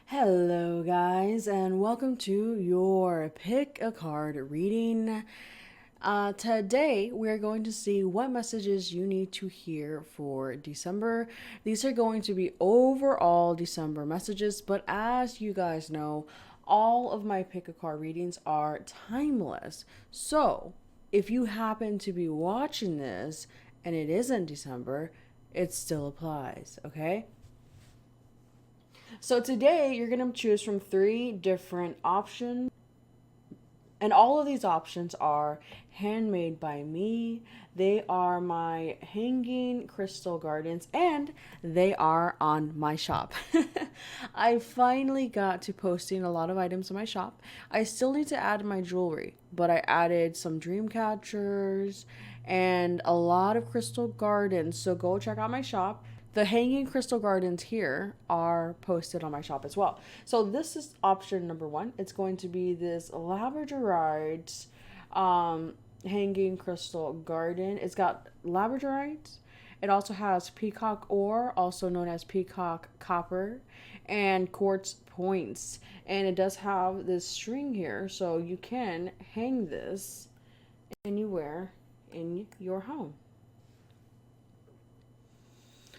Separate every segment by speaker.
Speaker 1: Hello, guys, and welcome to your Pick a Card reading. Today, we're going to see what messages you need to hear for December. These are going to be overall December messages, but as you guys know, all of my Pick a Card readings are timeless. So, if you happen to be watching this and it isn't December, it still applies, okay? So today you're going to choose from three different options. And all of these options are handmade by me. They are my hanging crystal gardens and they are on my shop. I finally got to posting a lot of items in my shop. I still need to add my jewelry, but I added some dream catchers and a lot of crystal gardens. So go check out my shop. The hanging crystal gardens here are posted on my shop as well. So this is option number one. It's going to be this Labradorite hanging crystal garden. It's got Labradorite. It also has peacock ore, also known as peacock copper, and quartz points. And it does have this string here, so you can hang this anywhere in your home.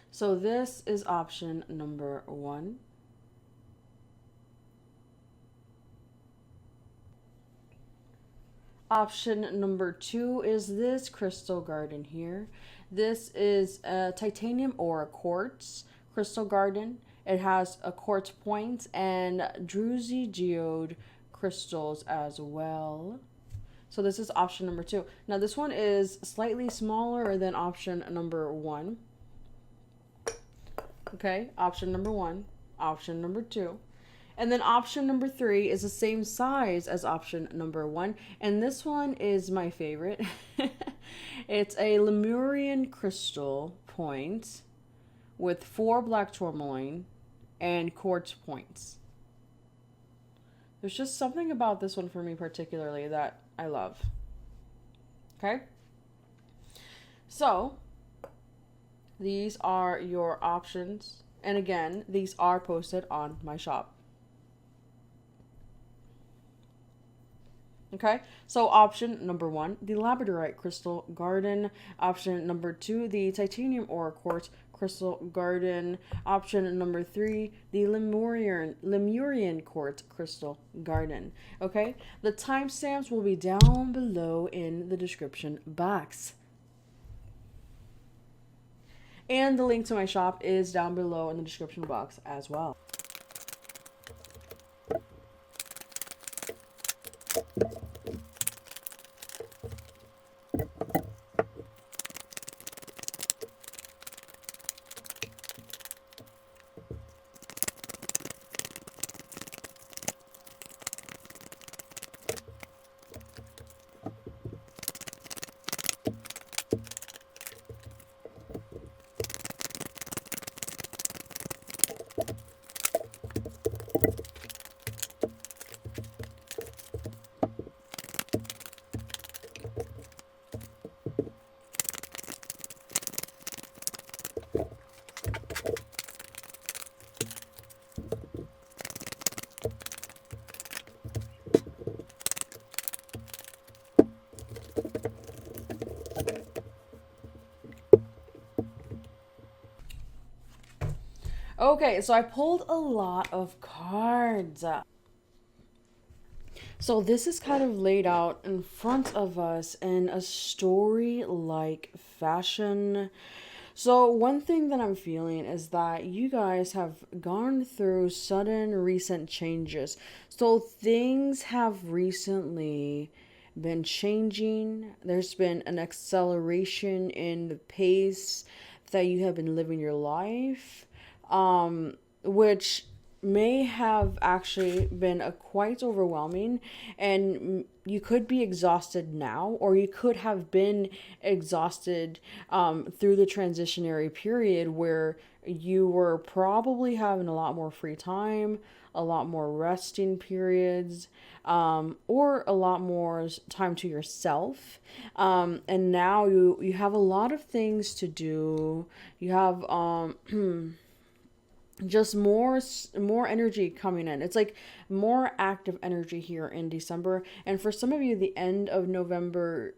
Speaker 1: So this is option number one. Option number two is this crystal garden here. This is a titanium or a quartz crystal garden. It has a quartz point and druzy geode crystals as well. So this is option number two. Now this one is slightly smaller than option number one. Okay, option number one, option number two. And then option number three is the same size as option number one. And this one is my favorite. It's a Lemurian crystal point with 4 black tourmaline and quartz points. There's just something about this one for me particularly that I love. Okay? So, these are your options. And again, these are posted on my shop. Okay, so option number one, the Labradorite crystal garden. Option number two, the titanium or quartz crystal garden. Option number three, the Lemurian quartz crystal garden. Okay, the timestamps will be down below in the description box. And the link to my shop is down below in the description box as well. Okay, so I pulled a lot of cards. So this is kind of laid out in front of us in a story-like fashion. So one thing that I'm feeling is that you guys have gone through sudden recent changes. So things have recently been changing. There's been an acceleration in the pace that you have been living your life, which may have actually been a quite overwhelming, and you could be exhausted now, or you could have been exhausted through the transitionary period where you were probably having a lot more free time, a lot more resting periods, or a lot more time to yourself. And now you have a lot of things to do. You have just more energy coming in. It's like more active energy here in December. And for some of you, the end of November,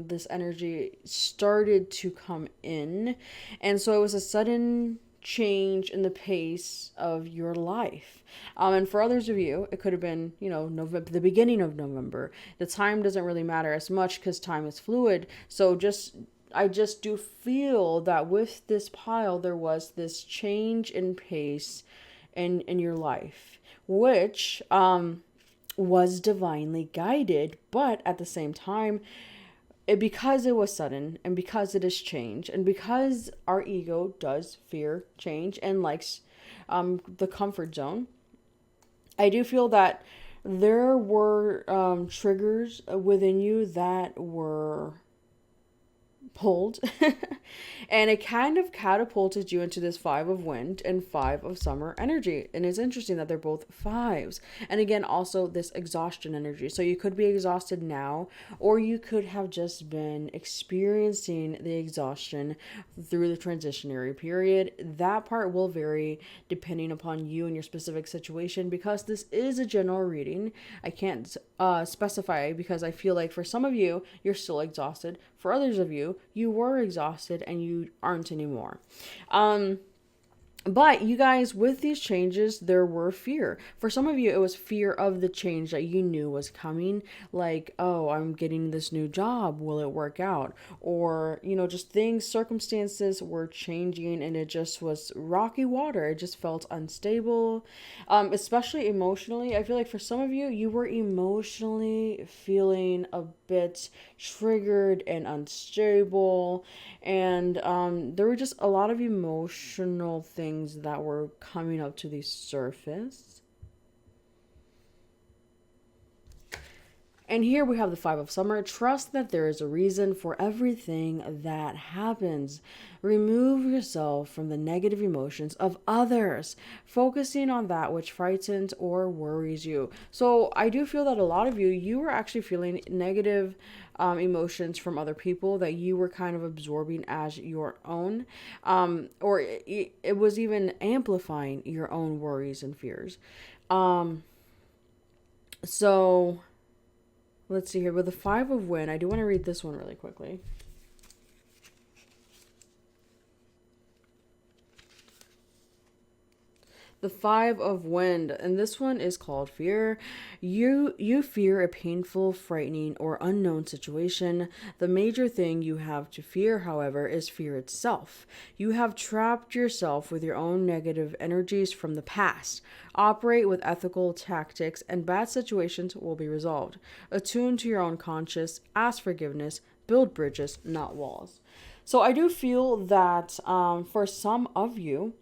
Speaker 1: this energy started to come in. And so it was a sudden change in the pace of your life. And for others of you, it could have been, November, the beginning of November. The time doesn't really matter as much because time is fluid. So I just do feel that with this pile, there was this change in pace in your life, which was divinely guided, but at the same time, because it was sudden and because it is change and because our ego does fear change and likes the comfort zone, I do feel that there were triggers within you that were pulled and it kind of catapulted you into this 5 of wind and 5 of summer energy. And it's interesting that they're both 5s, and again also this exhaustion energy. So you could be exhausted now, or you could have just been experiencing the exhaustion through the transitionary period. That part will vary depending upon you and your specific situation, because this is a general reading. I can't specify, because I feel like for some of you, you're still exhausted. For others of you, you were exhausted and you aren't anymore. But you guys, with these changes, there were fear. For some of you, it was fear of the change that you knew was coming. Like, oh, I'm getting this new job. Will it work out? Or, just things, circumstances were changing and it just was rocky water. It just felt unstable, especially emotionally. I feel like for some of you, you were emotionally feeling a bit triggered and unstable. And there were just a lot of emotional things that were coming up to the surface. And here we have the 5 of summer. Trust that there is a reason for everything that happens. Remove yourself from the negative emotions of others, focusing on that which frightens or worries you. So I do feel that a lot of you were actually feeling negative emotions from other people that you were kind of absorbing as your own, or it was even amplifying your own worries and fears. So let's see here. With the 5 of wind, I do want to read this one really quickly. The 5 of wind, and this one is called fear. You fear a painful, frightening, or unknown situation. The major thing you have to fear, however, is fear itself. You have trapped yourself with your own negative energies from the past. Operate with ethical tactics, and bad situations will be resolved. Attune to your own conscience. Ask forgiveness. Build bridges, not walls. So I do feel that for some of you,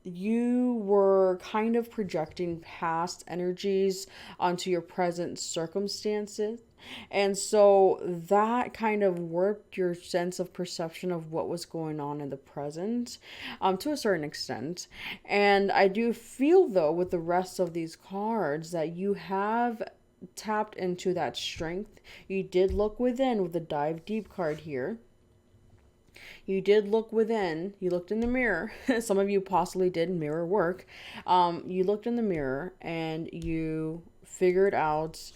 Speaker 1: you were kind of projecting past energies onto your present circumstances. And so that kind of warped your sense of perception of what was going on in the present, to a certain extent. And I do feel, though, with the rest of these cards, that you have tapped into that strength. You did look within with the dive deep card here. You did look within. You looked in the mirror. Some of you possibly did mirror work. You looked in the mirror and you figured out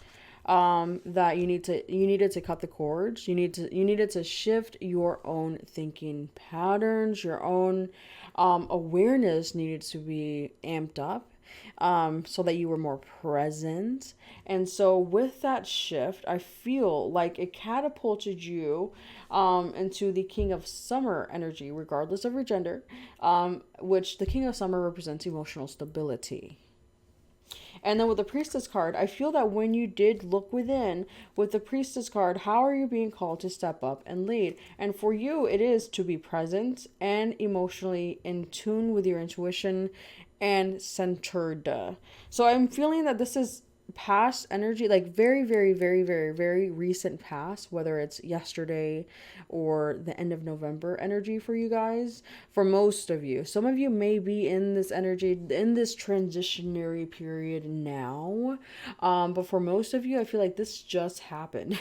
Speaker 1: that you needed to cut the cords. You needed to shift your own thinking patterns. Your own awareness needed to be amped up, so that you were more present. And so with that shift, I feel like it catapulted you into the King of Summer energy, regardless of your gender, which the King of Summer represents emotional stability. And then with the Priestess card, I feel that when you did look within with the Priestess card, how are you being called to step up and lead? And for you, it is to be present and emotionally in tune with your intuition and centered. So I'm feeling that this is past energy, like very, very, very, very, very recent past, whether it's yesterday or the end of November energy for you guys. For most of you, some of you may be in this energy, in this transitionary period now, but for most of you, I feel like this just happened.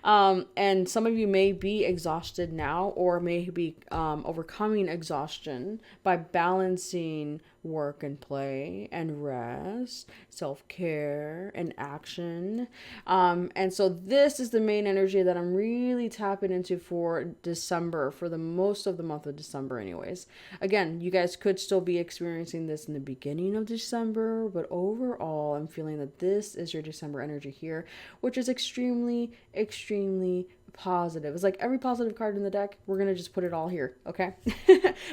Speaker 1: And some of you may be exhausted now, or may be overcoming exhaustion by balancing work and play and rest, self-care and action. And so this is the main energy that I'm really tapping into for December, for the most of the month of December anyways. Again, you guys could still be experiencing this in the beginning of December, but overall I'm feeling that this is your December energy here, which is extremely, extremely positive. It's like every positive card in the deck, we're going to just put it all here, okay?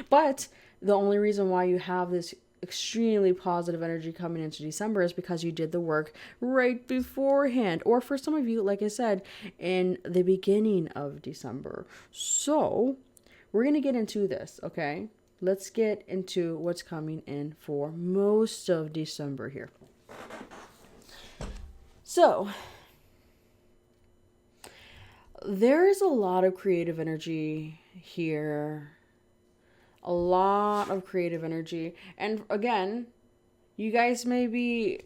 Speaker 1: But the only reason why you have this extremely positive energy coming into December is because you did the work right beforehand, or for some of you, like I said, in the beginning of December. So we're going to get into this, okay? Let's get into what's coming in for most of December here. So there is a lot of creative energy here. A lot of creative energy. And again, you guys may be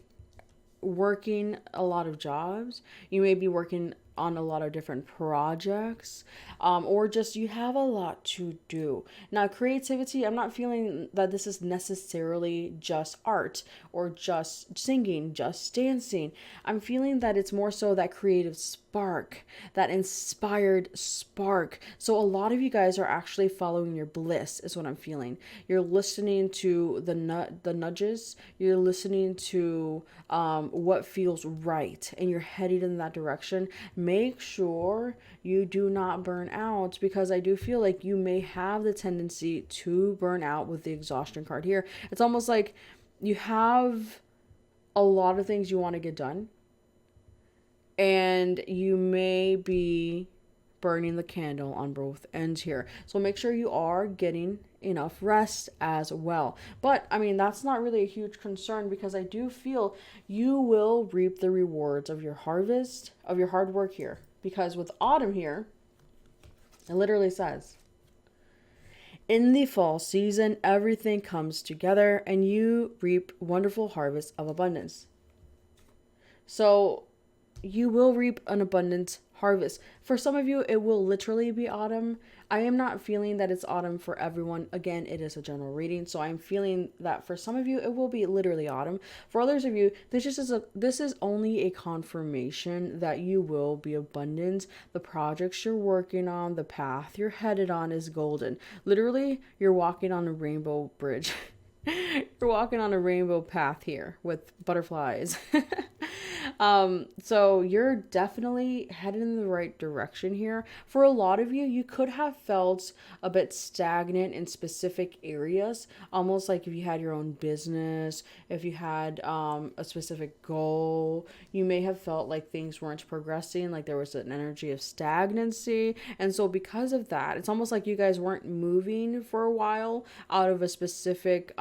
Speaker 1: working a lot of jobs. You may be working on a lot of different projects, or just you have a lot to do. Now, creativity, I'm not feeling that this is necessarily just art or just singing, just dancing. I'm feeling that it's more so that creative spark, that inspired spark. So a lot of you guys are actually following your bliss is what I'm feeling. You're listening to the nudges. You're listening to what feels right, and you're headed in that direction. Make sure you do not burn out, because I do feel like you may have the tendency to burn out with the exhaustion card here. It's almost like you have a lot of things you want to get done, and you may be burning the candle on both ends here. So make sure you are getting enough rest as well. But I mean, that's not really a huge concern, because I do feel you will reap the rewards of your harvest, of your hard work here. Because with autumn here, it literally says, in the fall season, everything comes together and you reap wonderful harvests of abundance. So you will reap an abundant harvest. For some of you, it will literally be autumn. I am not feeling that it's autumn for everyone. Again, it is a general reading, so I'm feeling that for some of you, it will be literally autumn. For others of you, this is only a confirmation that you will be abundant. The projects you're working on, the path you're headed on is golden. Literally, you're walking on a rainbow bridge. You're walking on a rainbow path here with butterflies. So you're definitely headed in the right direction here. For a lot of you, you could have felt a bit stagnant in specific areas, almost like if you had your own business, if you had a specific goal, you may have felt like things weren't progressing, like there was an energy of stagnancy. And so because of that, it's almost like you guys weren't moving for a while out of a specific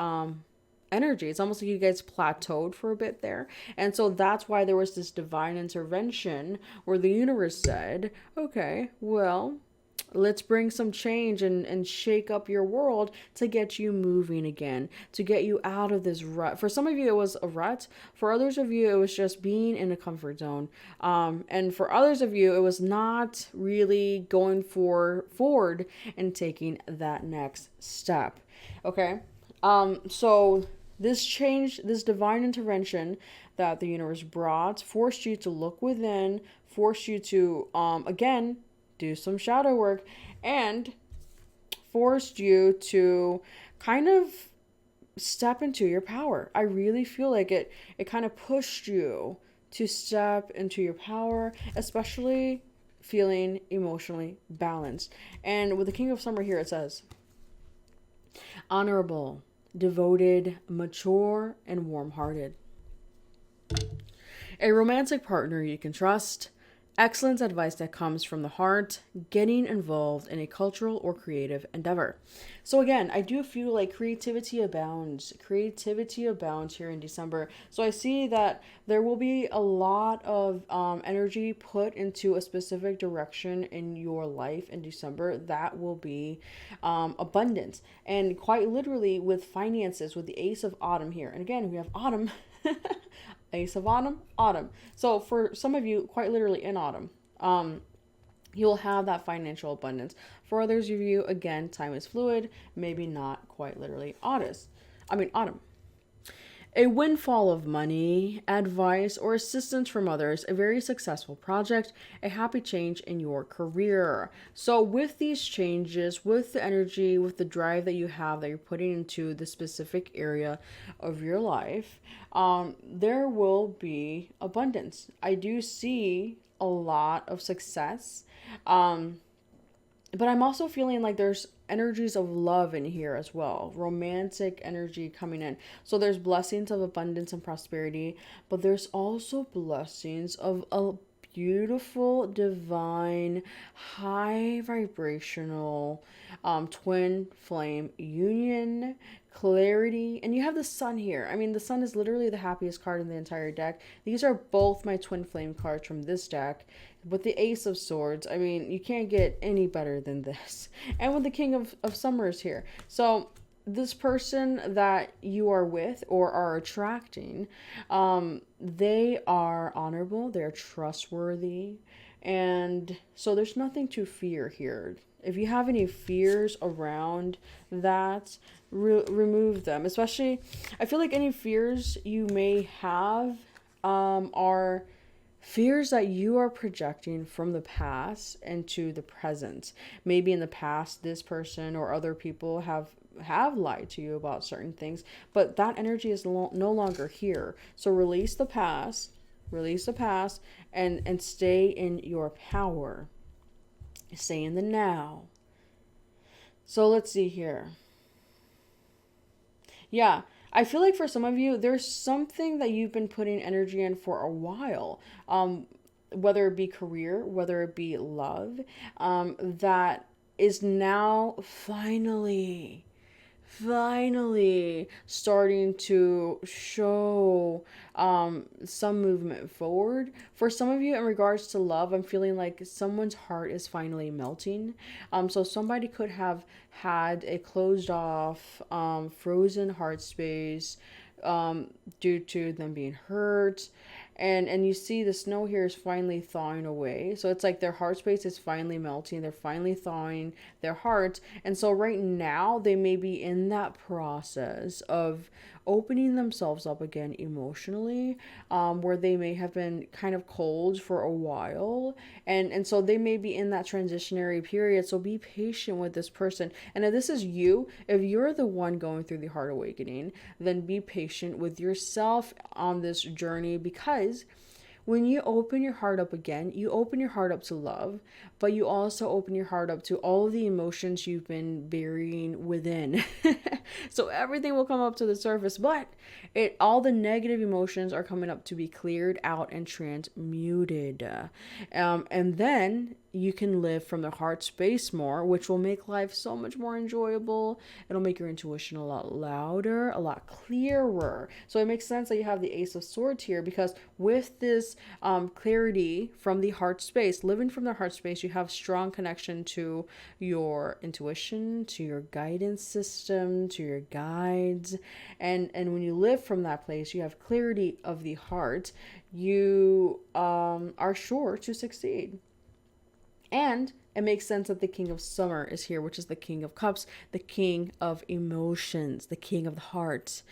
Speaker 1: energy. It's almost like you guys plateaued for a bit there. And so that's why there was this divine intervention where the universe said, okay, well, let's bring some change and shake up your world to get you moving again, to get you out of this rut. For some of you, it was a rut. For others of you, it was just being in a comfort zone. And for others of you, it was not really going forward and taking that next step. Okay. So this change, this divine intervention that the universe brought, forced you to look within, forced you to, again, do some shadow work, and forced you to kind of step into your power. I really feel like it kind of pushed you to step into your power, especially feeling emotionally balanced. And with the King of Summer here, it says, honorable, devoted, mature, and warm-hearted. A romantic partner you can trust. Excellent advice that comes from the heart. Getting involved in a cultural or creative endeavor. So again, I do feel like creativity abounds. Creativity abounds here in December. So I see that there will be a lot of energy put into a specific direction in your life in December that will be abundant. And quite literally with finances, with the Ace of Autumn here. And again, we have autumn. Ace of Autumn, autumn. So for some of you, quite literally in autumn. you'll have that financial abundance. For others of you, again, time is fluid, maybe not quite literally autumn. A windfall of money, advice, or assistance from others, a very successful project, a happy change in your career. So, with these changes, with the energy, with the drive that you have that you're putting into the specific area of your life, there will be abundance. I do see a lot of success. But I'm also feeling like there's energies of love in here as well, romantic energy coming in. So there's blessings of abundance and prosperity, but there's also blessings of a beautiful, divine, high vibrational twin flame union, clarity. And you have the sun here. I mean, the sun is literally the happiest card in the entire deck. These are both my twin flame cards from this deck. With the Ace of Swords, I mean, you can't get any better than this. And with the King of Summers here. So this person that you are with or are attracting, they are honorable, they're trustworthy, and so there's nothing to fear here. If you have any fears around that, remove them. Especially, I feel like any fears you may have are fears that you are projecting from the past into the present. Maybe in the past this person or other people have lied to you about certain things, but that energy is no longer here. So release the past, and stay in your power. Stay in the now. So let's see here. Yeah, I feel like for some of you, there's something that you've been putting energy in for a while, whether it be career, whether it be love, that is now finally starting to show some movement forward. For some of you, in regards to love, I'm feeling like someone's heart is finally melting. So somebody could have had a closed off, frozen heart space due to them being hurt. And you see the snow here is finally thawing away. So it's like their heart space is finally melting. They're finally thawing their heart. And so right now they may be in that process of opening themselves up again emotionally, where they may have been kind of cold for a while. And so they may be in that transitionary period. So be patient with this person. And if this is you, if you're the one going through the heart awakening, then be patient with yourself on this journey, because when you open your heart up again, you open your heart up to love, but you also open your heart up to all of the emotions you've been burying within. So everything will come up to the surface, but all the negative emotions are coming up to be cleared out and transmuted. And then you can live from the heart space more, which will make life so much more enjoyable. It'll make your intuition a lot louder, a lot clearer. So it makes sense that you have the Ace of Swords here, because with this clarity from the heart space, living from the heart space, you have strong connection to your intuition, to your guidance system, to your guides. And when you live from that place, you have clarity of the heart. You are sure to succeed. And it makes sense that the King of Summer is here, which is the King of Cups, the King of Emotions, the King of the Heart.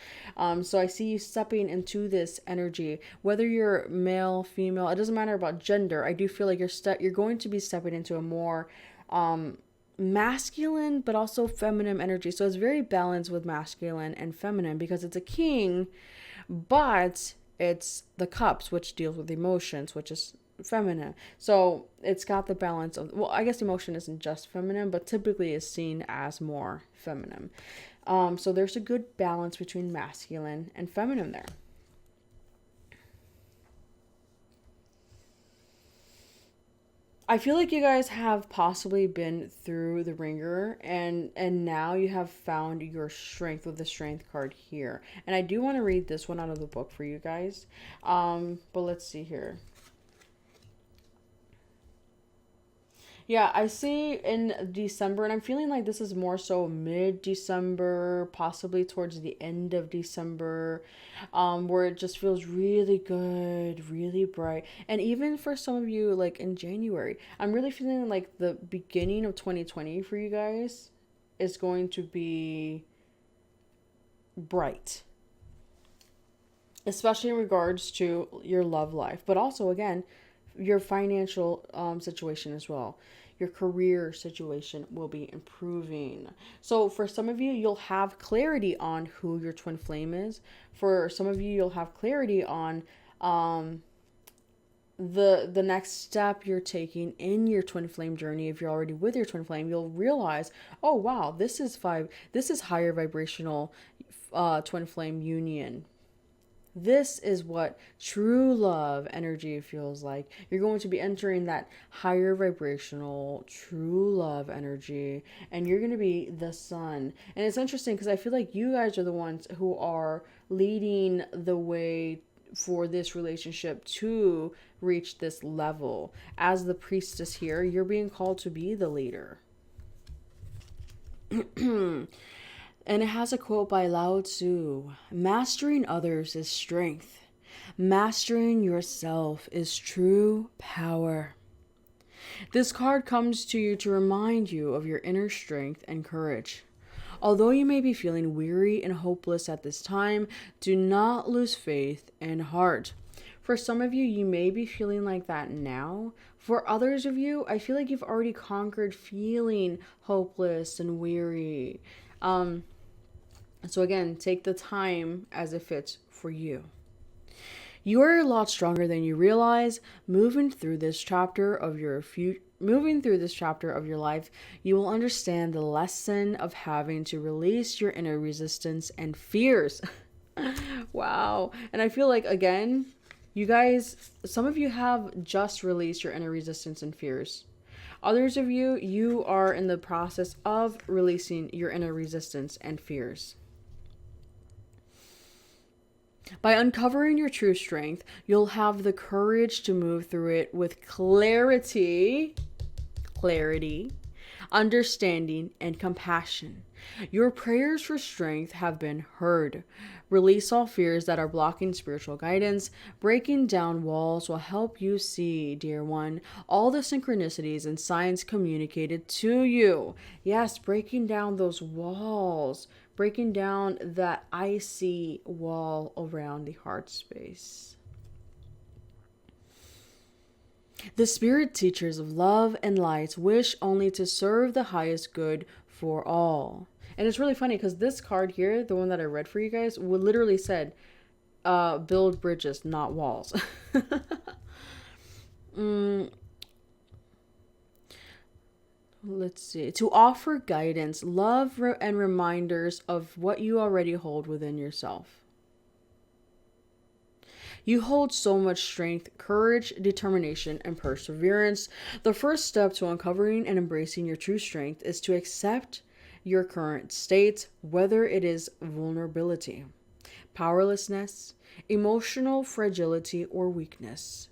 Speaker 1: So I see you stepping into this energy, whether you're male, female, it doesn't matter about gender. I do feel like you're going to be stepping into a more masculine but also feminine energy. So it's very balanced with masculine and feminine, because it's a king, but it's the cups, which deals with emotions, which is feminine. So it's got the balance of, well, I guess emotion isn't just feminine, but typically is seen as more feminine. So there's a good balance between masculine and feminine there. I feel like you guys have possibly been through the ringer, and now you have found your strength with the strength card here. And I do want to read this one out of the book for you guys. But let's see here. Yeah, I see in December, and I'm feeling like this is more so mid-December, possibly towards the end of December, where it just feels really good, really bright. And even for some of you, like in January, I'm really feeling like the beginning of 2020 for you guys is going to be bright, especially in regards to your love life, but also, again, your financial situation as well. Your career situation will be improving. So for some of you, you'll have clarity on who your twin flame is. For some of you, you'll have clarity on um, the next step you're taking in your twin flame journey. If you're already with your twin flame, you'll realize, oh wow, this is higher vibrational twin flame union. This is what true love energy feels like. You're going to be entering that higher vibrational true love energy, and you're going to be the sun. And it's interesting because I feel like you guys are the ones who are leading the way for this relationship to reach this level. As the priestess here, you're being called to be the leader. And it has a quote by Lao Tzu: mastering others is strength. Mastering yourself is true power. This card comes to you to remind you of your inner strength and courage. Although you may be feeling weary and hopeless at this time, do not lose faith and heart. For some of you, you may be feeling like that now. For others of you, I feel like you've already conquered feeling hopeless and weary. So again, take the time as it fits for you. You are a lot stronger than you realize. Moving through this chapter of your life, you will understand the lesson of having to release your inner resistance and fears. Wow. And I feel like, again, you guys, some of you have just released your inner resistance and fears. Others of you, you are in the process of releasing your inner resistance and fears. By uncovering your true strength, you'll have the courage to move through it with clarity, understanding, and compassion. Your prayers for strength have been heard. Release all fears that are blocking spiritual guidance. Breaking down walls will help you see, dear one, all the synchronicities and signs communicated to you. Yes, breaking down those walls. Breaking down that icy wall around the heart space. The spirit teachers of love and light wish only to serve the highest good for all. And it's really funny because this card here, the one that I read for you guys, literally said, build bridges, not walls. Let's see. To offer guidance, love, and reminders of what you already hold within yourself. You hold so much strength, courage, determination, and perseverance. The first step to uncovering and embracing your true strength is to accept your current state, whether it is vulnerability, powerlessness, emotional fragility, or weakness.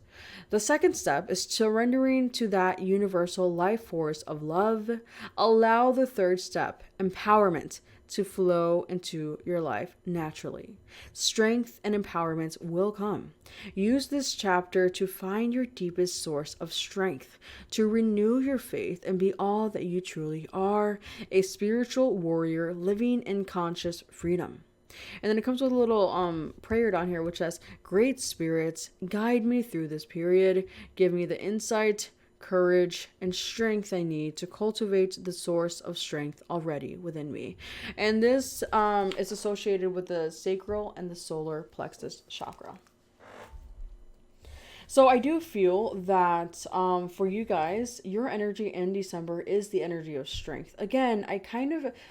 Speaker 1: The second step is surrendering to that universal life force of love. Allow the third step, empowerment, to flow into your life naturally. Strength and empowerment will come. Use this chapter to find your deepest source of strength, to renew your faith and be all that you truly are, a spiritual warrior living in conscious freedom. And then it comes with a little prayer down here which says, great spirits, guide me through this period. Give me the insight, courage, and strength I need to cultivate the source of strength already within me. And this is associated with the sacral and the solar plexus chakra. So I do feel that for you guys, your energy in December is the energy of strength. Again,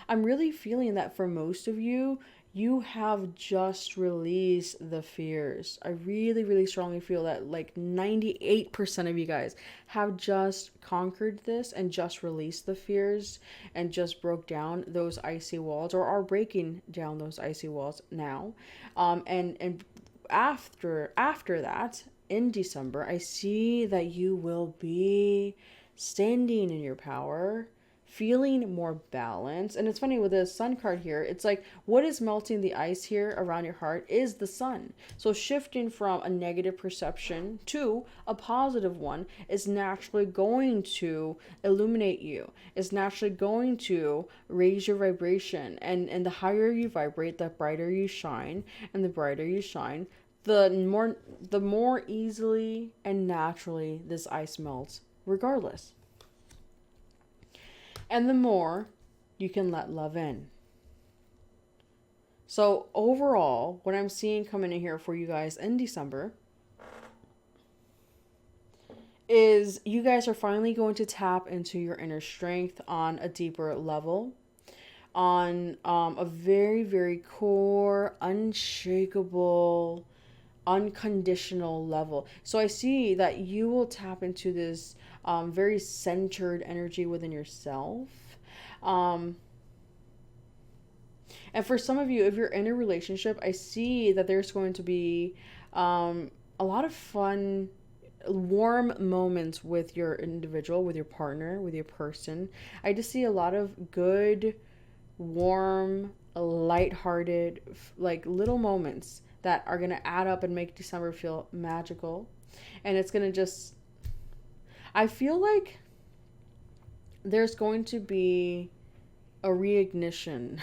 Speaker 1: I'm really feeling that for most of you, you have just released the fears. I really, really strongly feel that like 98% of you guys have just conquered this and just released the fears and just broke down those icy walls, or are breaking down those icy walls now. And after that, in December, I see that you will be standing in your power, feeling more balanced. And it's funny with the sun card here, it's like what is melting the ice here around your heart is the sun. So shifting from a negative perception to a positive one is naturally going to illuminate you. It's naturally going to raise your vibration. And the higher you vibrate, the brighter you shine. And the brighter you shine, the more easily and naturally this ice melts regardless. And the more you can let love in. So overall, what I'm seeing coming in here for you guys in December is you guys are finally going to tap into your inner strength on a deeper level, on a very, very core, unshakable, unconditional level. So I see that you will tap into this very centered energy within yourself. And for some of you, if you're in a relationship, I see that there's going to be a lot of fun, warm moments with your individual, with your partner, with your person. I just see a lot of good, warm, lighthearted, like little moments that are going to add up and make December feel magical. And it's going to just, I feel like there's going to be a reignition.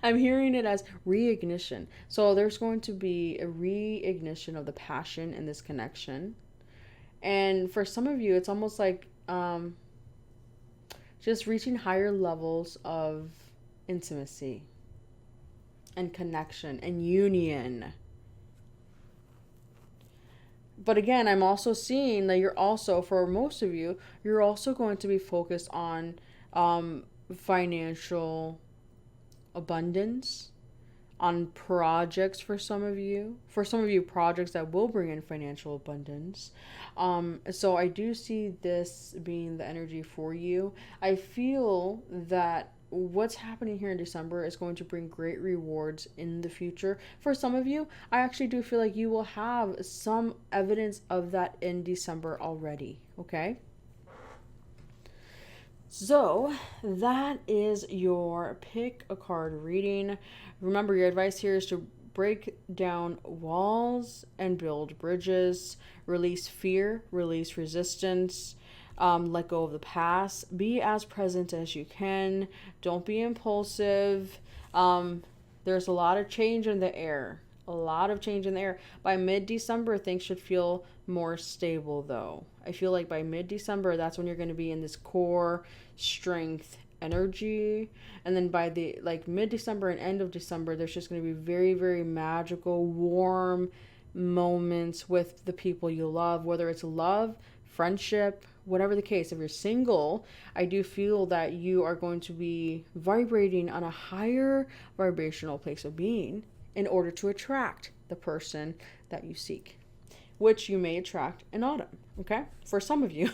Speaker 1: I'm hearing it as reignition. So there's going to be a reignition of the passion in this connection. And for some of you, it's almost like just reaching higher levels of intimacy and connection and union. But again, I'm also seeing that you're also, for most of you, you're also going to be focused on financial abundance, on projects for some of you. For some of you, projects that will bring in financial abundance. So I do see this being the energy for you. I feel that what's happening here in December is going to bring great rewards in the future. For some of you, I actually do feel like you will have some evidence of that in December already, okay? So that is your pick a card reading. Remember, your advice here is to break down walls and build bridges, release fear, release resistance, let go of the past, be as present as you can, don't be impulsive. There's a lot of change in the air. By mid-December, things should feel more stable though. I feel like by mid-December, that's when you're going to be in this core strength energy. And then by the mid-December and end of December, there's just going to be very, very magical, warm moments with the people you love, whether it's love, friendship, whatever the case. If you're single, I do feel that you are going to be vibrating on a higher vibrational place of being in order to attract the person that you seek, which you may attract in autumn, okay? For some of you.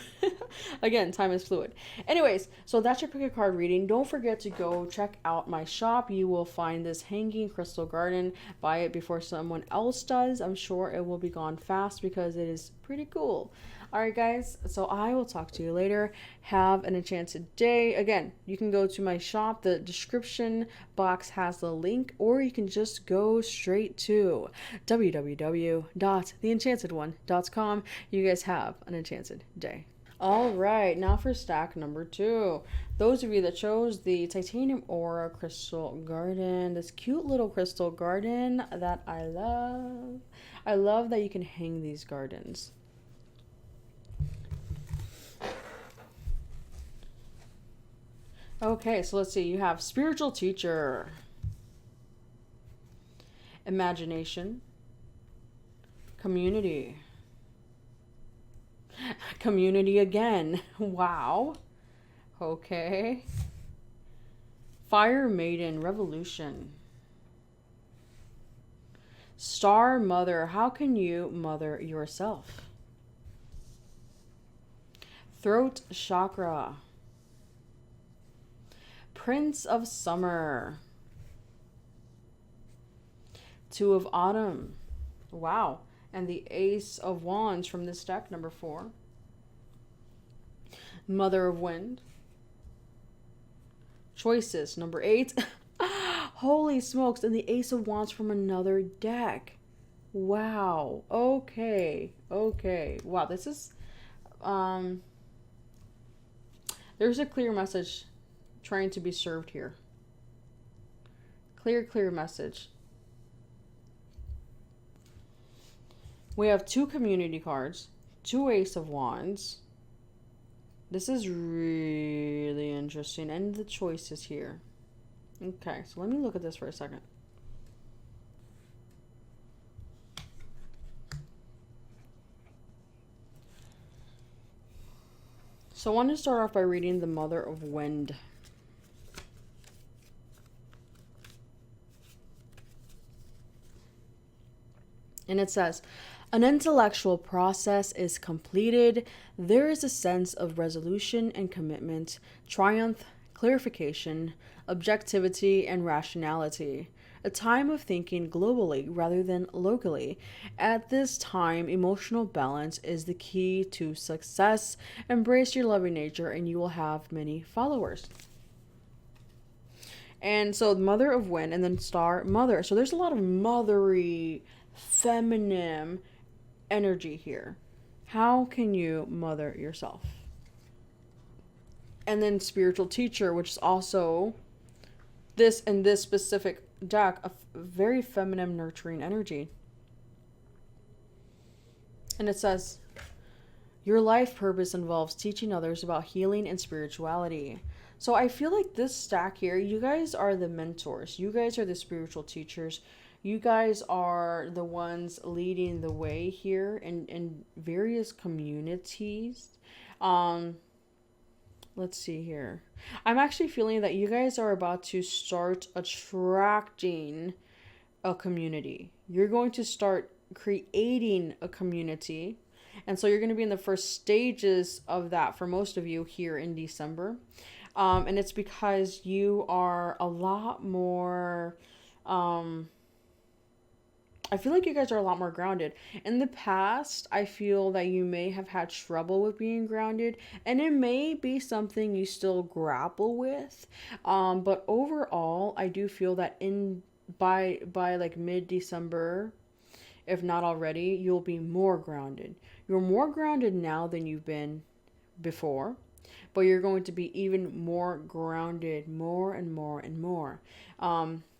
Speaker 1: Again, time is fluid. Anyways, so that's your pick a card reading. Don't forget to go check out my shop. You will find this hanging crystal garden. Buy it before someone else does. I'm sure it will be gone fast because it is pretty cool. All right, guys, so I will talk to you later. Have an enchanted day. Again, you can go to my shop. The description box has the link, or you can just go straight to www.theenchantedone.com. You guys have an enchanted day. All right, now for stack number 2. Those of you that chose the titanium aura crystal garden, this cute little crystal garden that I love. I love that you can hang these gardens. Okay, so let's see. You have spiritual teacher, imagination, community, community again. Wow. Okay. Fire maiden, revolution. Star mother, how can you mother yourself? Throat chakra. Prince of Summer. Two of Autumn. Wow. And the Ace of Wands from this deck, number 4. Mother of Wind. Choices, number 8. Holy smokes, and the Ace of Wands from another deck. Wow. Okay. Wow, this is there's a clear message trying to be served here. Clear message. We have 2 community cards, 2 Ace of Wands. This is really interesting. And the choices here. Okay, so let me look at this for a second. So I want to start off by reading the Mother of Wind. And it says, an intellectual process is completed. There is a sense of resolution and commitment, triumph, clarification, objectivity, and rationality. A time of thinking globally rather than locally. At this time, emotional balance is the key to success. Embrace your loving nature and you will have many followers. And so Mother of Wind and then Star Mother. So there's a lot of mothery, feminine energy here. How can you mother yourself? And then Spiritual Teacher, which is also this in this specific deck, a very feminine, nurturing energy. And it says, your life purpose involves teaching others about healing and spirituality. So I feel like this stack here, you guys are the mentors. You guys are the spiritual teachers. You guys are the ones leading the way here in various communities. Let's see here. I'm actually feeling that you guys are about to start attracting a community. You're going to start creating a community. And so you're going to be in the first stages of that for most of you here in December. And it's because you are a lot more... I feel like you guys are a lot more grounded. In the past, I feel that you may have had trouble with being grounded, and it may be something you still grapple with. But overall, I do feel that by like mid-December, if not already, you'll be more grounded. You're more grounded now than you've been before, but you're going to be even more grounded, more and more and more.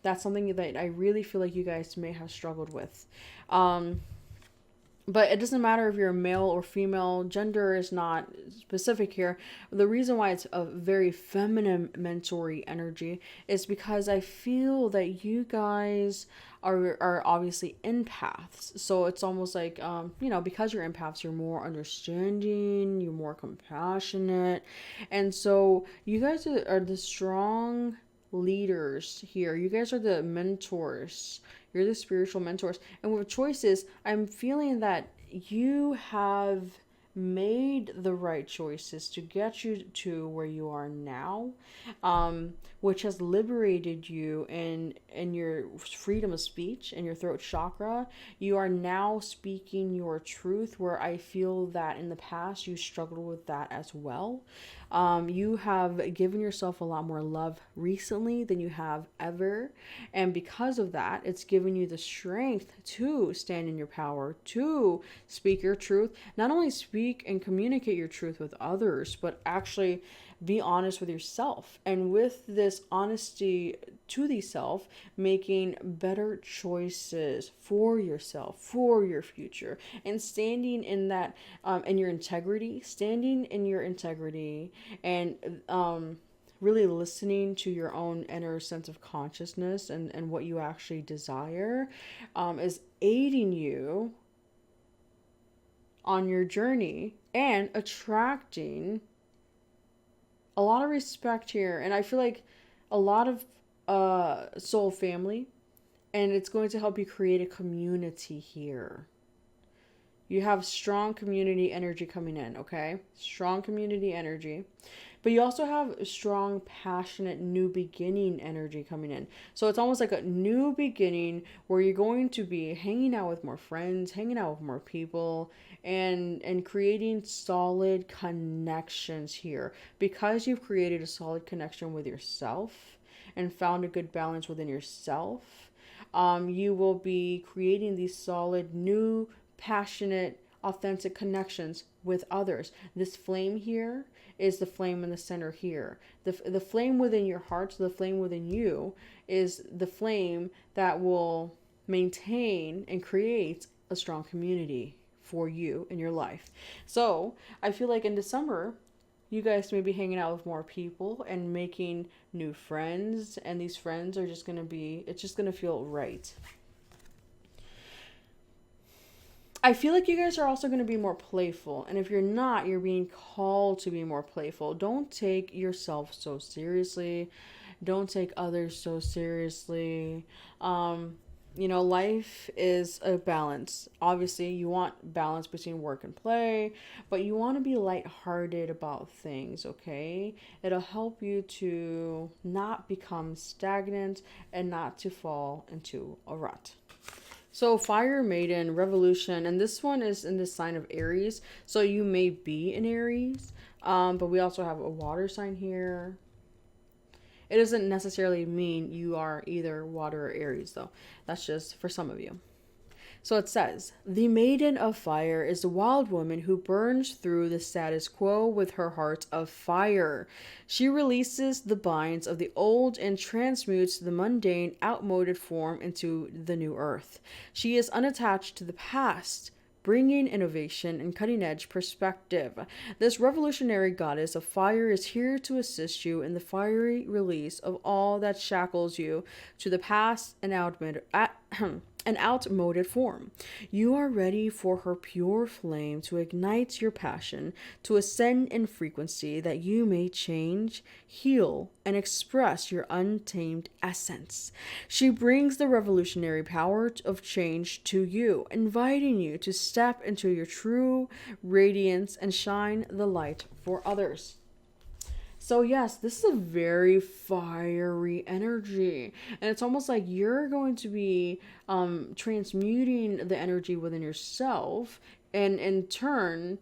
Speaker 1: That's something that I really feel like you guys may have struggled with. But it doesn't matter if you're a male or female. Gender is not specific here. The reason why it's a very feminine mentory energy is because I feel that you guys are obviously empaths. So it's almost like, because you're empaths, you're more understanding, you're more compassionate. And so you guys are the strong leaders here. You guys are the mentors. You're the spiritual mentors. And with choices, I'm feeling that you have made the right choices to get you to where you are now, which has liberated you in your freedom of speech and your throat chakra. You are now speaking your truth, where I feel that in the past you struggled with that as well. You have given yourself a lot more love recently than you have ever. And because of that, it's given you the strength to stand in your power, to speak your truth. Not only speak and communicate your truth with others, but actually be honest with yourself. And with this honesty to the self, making better choices for yourself, for your future, and standing in that, in your integrity, and really listening to your own inner sense of consciousness and what you actually desire, is aiding you on your journey and attracting a lot of respect here. And I feel like a lot of soul family, and it's going to help you create a community here. You have strong community energy coming in, okay? Strong community energy. But you also have strong, passionate, new beginning energy coming in. So it's almost like a new beginning where you're going to be hanging out with more friends, hanging out with more people, and creating solid connections here. Because you've created a solid connection with yourself and found a good balance within yourself, you will be creating these solid, new, passionate, authentic connections with others. This flame here is the flame in the center here. The flame within your heart, the flame within you, is the flame that will maintain and create a strong community for you in your life. So I feel like in December, you guys may be hanging out with more people and making new friends, and these friends are just going to be, it's just going to feel right. I feel like you guys are also going to be more playful. And if you're not, you're being called to be more playful. Don't take yourself so seriously. Don't take others so seriously. Life is a balance. Obviously, you want balance between work and play, but you want to be lighthearted about things, okay? It'll help you to not become stagnant and not to fall into a rut. So Fire Maiden, Revolution, and this one is in the sign of Aries. So you may be in Aries, but we also have a water sign here. It doesn't necessarily mean you are either water or Aries, though. That's just for some of you. So it says, the Maiden of Fire is a wild woman who burns through the status quo with her heart of fire. She releases the binds of the old and transmutes the mundane, outmoded form into the new earth. She is unattached to the past, bringing innovation and cutting-edge perspective. This revolutionary goddess of fire is here to assist you in the fiery release of all that shackles you to the past and outmoded form. You are ready for her pure flame to ignite your passion, to ascend in frequency that you may change, heal, and express your untamed essence. She brings the revolutionary power of change to you, inviting you to step into your true radiance and shine the light for others. So yes, this is a very fiery energy, and it's almost like you're going to be transmuting the energy within yourself, and in turn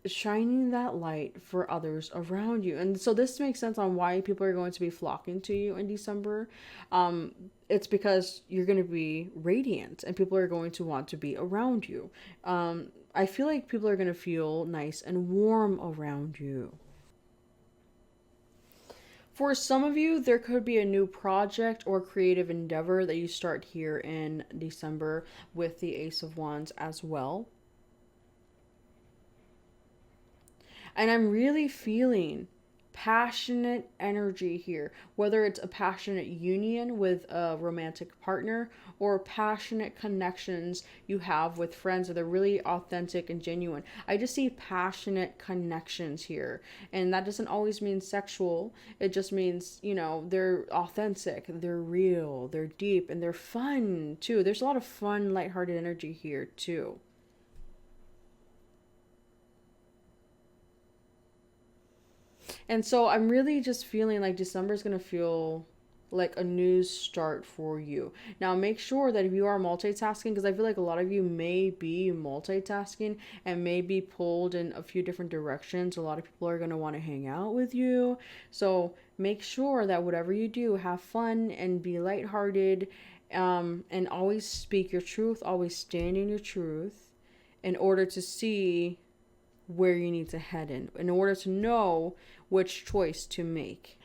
Speaker 1: shining that light for others around you. And so this makes sense on why people are going to be flocking to you in December. It's because you're going to be radiant, and people are going to want to be around you. I feel like people are going to feel nice and warm around you. For some of you, there could be a new project or creative endeavor that you start here in December with the Ace of Wands as well. And I'm really feeling passionate energy here, whether it's a passionate union with a romantic partner or passionate connections you have with friends that are really authentic and genuine. I just see passionate connections here, and that doesn't always mean sexual. It just means, they're authentic, they're real, they're deep, and they're fun too. There's a lot of fun, lighthearted energy here too. And so I'm really just feeling like December is going to feel like a new start for you. Now, make sure that if you are multitasking, because I feel like a lot of you may be multitasking and may be pulled in a few different directions. A lot of people are going to want to hang out with you. So make sure that whatever you do, have fun and be lighthearted, and always speak your truth, always stand in your truth in order to see where you need to head in order to know which choice to make.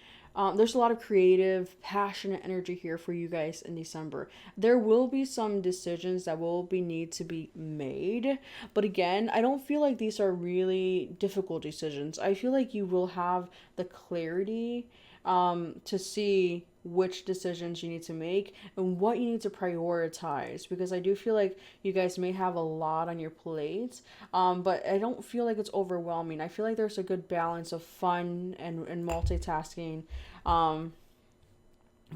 Speaker 1: There's a lot of creative, passionate energy here for you guys in December. There will be some decisions that will need to be made, but again, I don't feel like these are really difficult decisions. I feel like you will have the clarity to see which decisions you need to make and what you need to prioritize, because I do feel like you guys may have a lot on your plate, but I don't feel like it's overwhelming. I feel like there's a good balance of fun and multitasking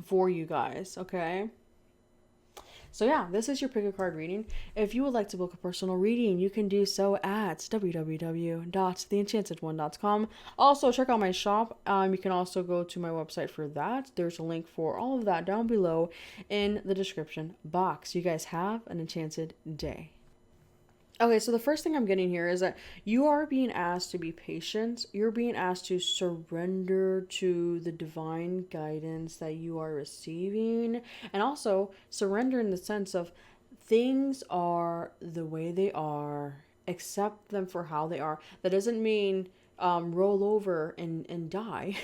Speaker 1: for you guys, okay? So yeah, this is your pick a card reading. If you would like to book a personal reading, you can do so at www.theenchantedone.com. Also, check out my shop. You can also go to my website for that. There's a link for all of that down below in the description box. You guys have an enchanted day. Okay, so the first thing I'm getting here is that you are being asked to be patient. You're being asked to surrender to the divine guidance that you are receiving. And also surrender in the sense of things are the way they are. Accept them for how they are. That doesn't mean roll over and die.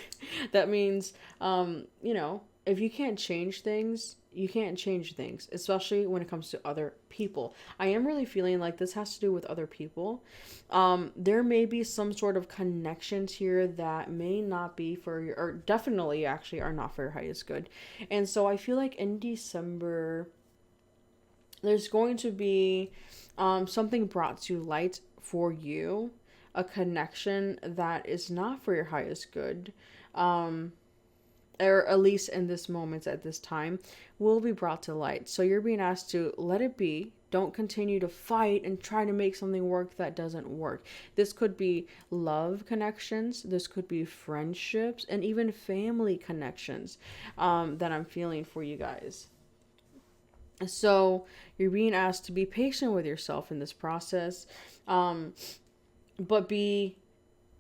Speaker 1: That means, if you can't change things, you can't change things, especially when it comes to other people. I am really feeling like this has to do with other people. There may be some sort of connections here that may not be for your, or definitely actually are not for your highest good. And so I feel like in December, there's going to be something brought to light for you, a connection that is not for your highest good. Or at least in this moment at this time, will be brought to light. So you're being asked to let it be. Don't continue to fight and try to make something work that doesn't work. This could be love connections. This could be friendships and even family connections that I'm feeling for you guys. So you're being asked to be patient with yourself in this process, but be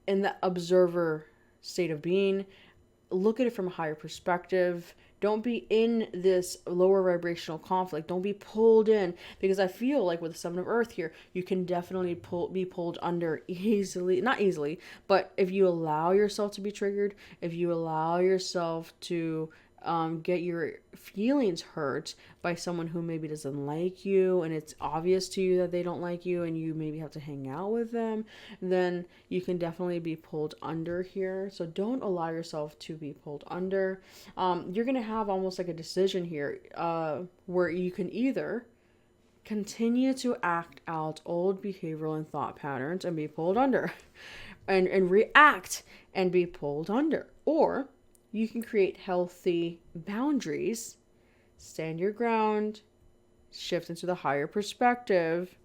Speaker 1: in the observer state of being. Look at it from a higher perspective. Don't be in this lower vibrational conflict. Don't be pulled in, because I feel like with the Seven of Earth here, you can definitely be pulled under easily. Not easily, but if you allow yourself to be triggered, if you allow yourself to get your feelings hurt by someone who maybe doesn't like you, and it's obvious to you that they don't like you, and you maybe have to hang out with them, then you can definitely be pulled under here. So don't allow yourself to be pulled under. You're going to have almost like a decision here where you can either continue to act out old behavioral and thought patterns and be pulled under and react and be pulled under, or you can create healthy boundaries, stand your ground, shift into the higher perspective,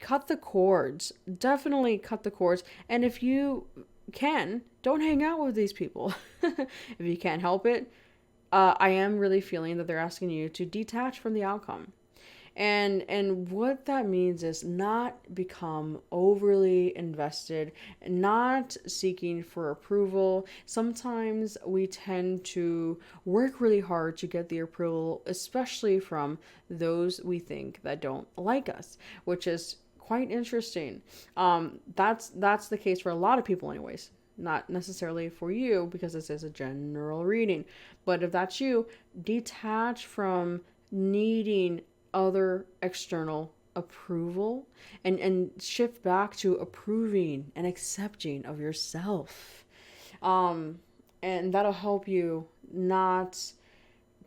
Speaker 1: cut the cords, definitely cut the cords. And if you can, don't hang out with these people. If you can't help it, I am really feeling that they're asking you to detach from the outcome. And what that means is not become overly invested, not seeking for approval. Sometimes we tend to work really hard to get the approval, especially from those we think that don't like us, which is quite interesting. That's the case for a lot of people anyways. Not necessarily for you, because this is a general reading. But if that's you, detach from needing other external approval and shift back to approving and accepting of yourself. And that'll help you not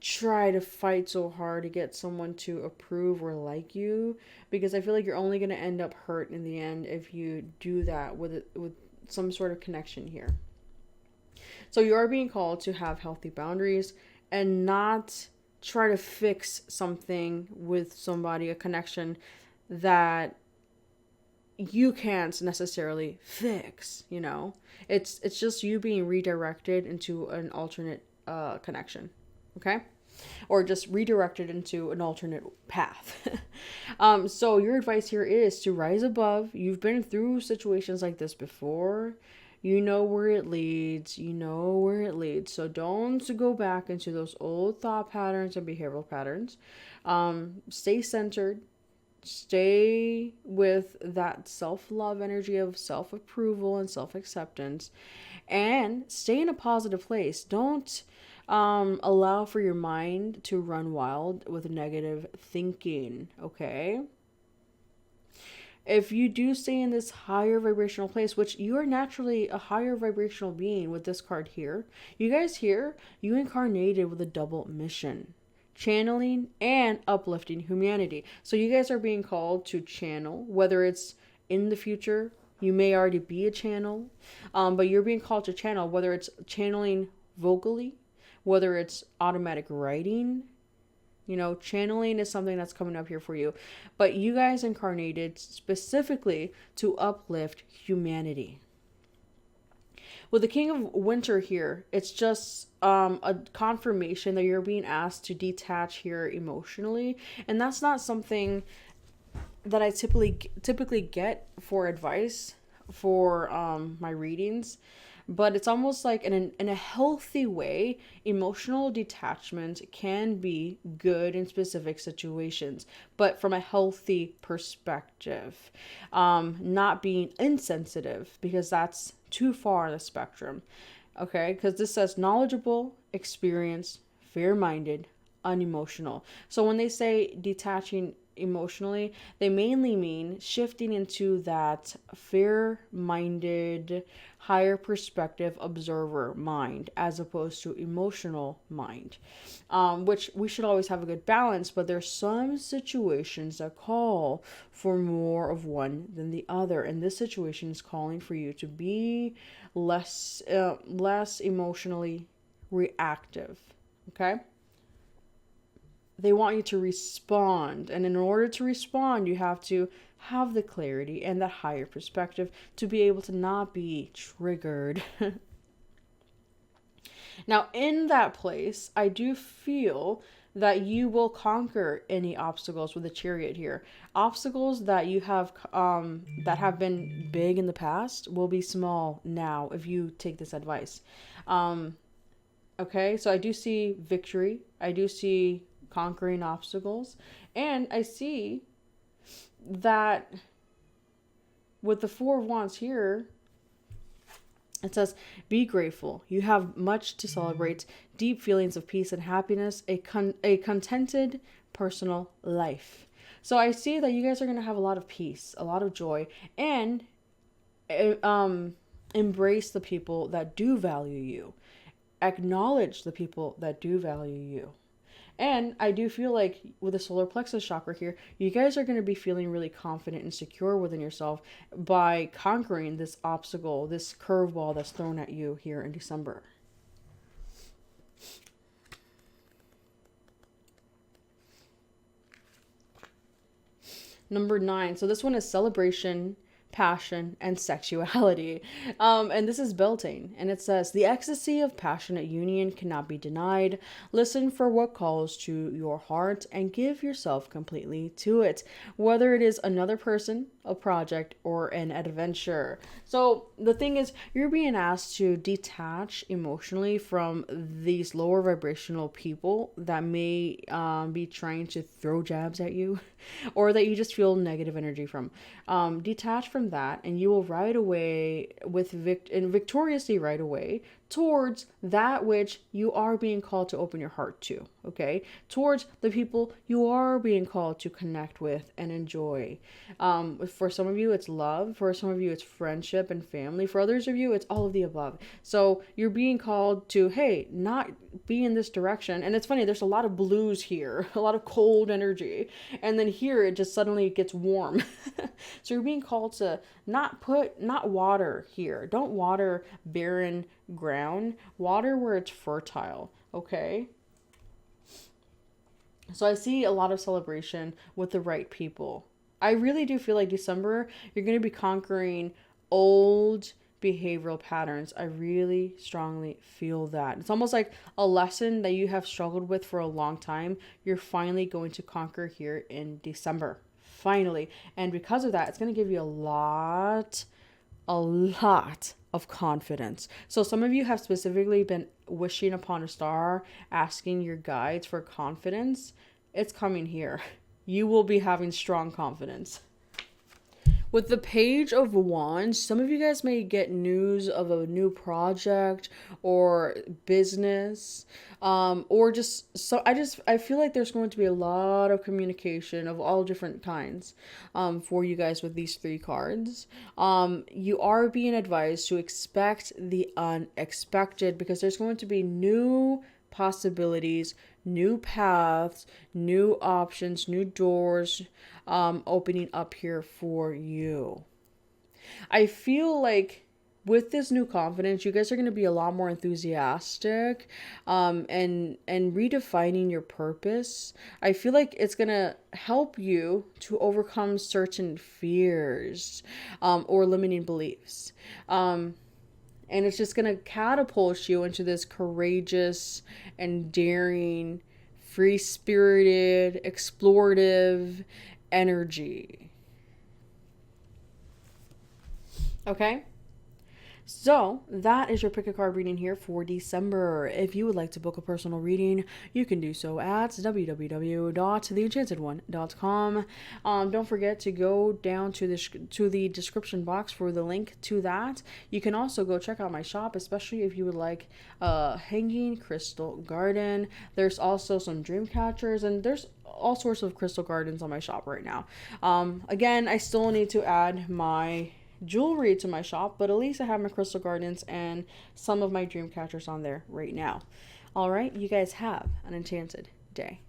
Speaker 1: try to fight so hard to get someone to approve or like you, because I feel like you're only going to end up hurt in the end if you do that with some sort of connection here. So you are being called to have healthy boundaries and not try to fix something with somebody, a connection that you can't necessarily fix, it's just you being redirected into an alternate connection, okay, or just redirected into an alternate path. So your advice here is to rise above. You've been through situations like this before. You know where it leads. So don't go back into those old thought patterns and behavioral patterns. Stay centered. Stay with that self-love energy of self-approval and self-acceptance. And stay in a positive place. Don't allow for your mind to run wild with negative thinking, okay? If you do stay in this higher vibrational place, which you are naturally a higher vibrational being with this card here, you guys here, you incarnated with a double mission, channeling and uplifting humanity. So you guys are being called to channel, whether it's in the future, you may already be a channel, but you're being called to channel, whether it's channeling vocally, whether it's automatic writing, You know, channeling is something that's coming up here for you. But you guys incarnated specifically to uplift humanity. With the King of Winter here, it's just a confirmation that you're being asked to detach here emotionally. And that's not something that I typically get for advice for my readings, but it's almost like in a healthy way, emotional detachment can be good in specific situations, but from a healthy perspective, not being insensitive, because that's too far on the spectrum. Okay, because this says knowledgeable, experienced, fair-minded, unemotional. So when they say detaching emotionally, they mainly mean shifting into that fair-minded, higher perspective observer mind as opposed to emotional mind, which we should always have a good balance. But there's some situations that call for more of one than the other, and this situation is calling for you to be less emotionally reactive. Okay, they want you to respond, and in order to respond, you have to have the clarity and the higher perspective to be able to not be triggered. Now, in that place, I do feel that you will conquer any obstacles with the Chariot here. Obstacles that you have that have been big in the past will be small now if you take this advice. Okay, so I do see victory. I do see conquering obstacles, and I see that with the Four of Wands here, it says, be grateful. You have much to celebrate, deep feelings of peace and happiness, a contented personal life. So I see that you guys are going to have a lot of peace, a lot of joy, and embrace the people that do value you. Acknowledge the people that do value you. And I do feel like with the solar plexus chakra here, you guys are going to be feeling really confident and secure within yourself by conquering this obstacle, this curveball that's thrown at you here in December. Number 9. So this one is celebration, passion, and sexuality. And this is Beltane. And it says, the ecstasy of passionate union cannot be denied. Listen for what calls to your heart and give yourself completely to it, whether it is another person, a project, or an adventure. So the thing is, you're being asked to detach emotionally from these lower vibrational people that may be trying to throw jabs at you or that you just feel negative energy from. Detach from that, and you will ride away with victoriously ride away towards that which you are being called to open your heart to, okay? Towards the people you are being called to connect with and enjoy. For some of you, it's love. For some of you, it's friendship and family. For others of you, it's all of the above. So you're being called to, hey, not be in this direction. And it's funny, there's a lot of blues here, a lot of cold energy. And then here, it just suddenly gets warm. So you're being called to not water here. Don't water barren ground. Water where it's fertile, okay? So I see a lot of celebration with the right people. I really do feel like December, you're going to be conquering old behavioral patterns. I really strongly feel that. It's almost like a lesson that you have struggled with for a long time. You're finally going to conquer here in December. Finally. And because of that, it's going to give you a lot of confidence. So some of you have specifically been wishing upon a star, asking your guides for confidence. It's coming here. You will be having strong confidence. With the Page of Wands, some of you guys may get news of a new project or business, or just so I feel like there's going to be a lot of communication of all different kinds for you guys with these 3 cards. You are being advised to expect the unexpected because there's going to be new possibilities, new paths, new options, new doors opening up here for you. I feel like with this new confidence, you guys are going to be a lot more enthusiastic, and redefining your purpose. I feel like it's going to help you to overcome certain fears, or limiting beliefs. And it's just going to catapult you into this courageous and daring, free spirited, explorative energy. Okay? So, that is your pick a card reading here for December. If you would like to book a personal reading, you can do so at www.theenchantedone.com. Don't forget to go down to the description box for the link to that. You can also go check out my shop, especially if you would like a hanging crystal garden. There's also some dream catchers, and there's all sorts of crystal gardens on my shop right now. Again, I still need to add my jewelry to my shop, but at least I have my crystal gardens and some of my dream catchers on there right now. All right, you guys have an enchanted day.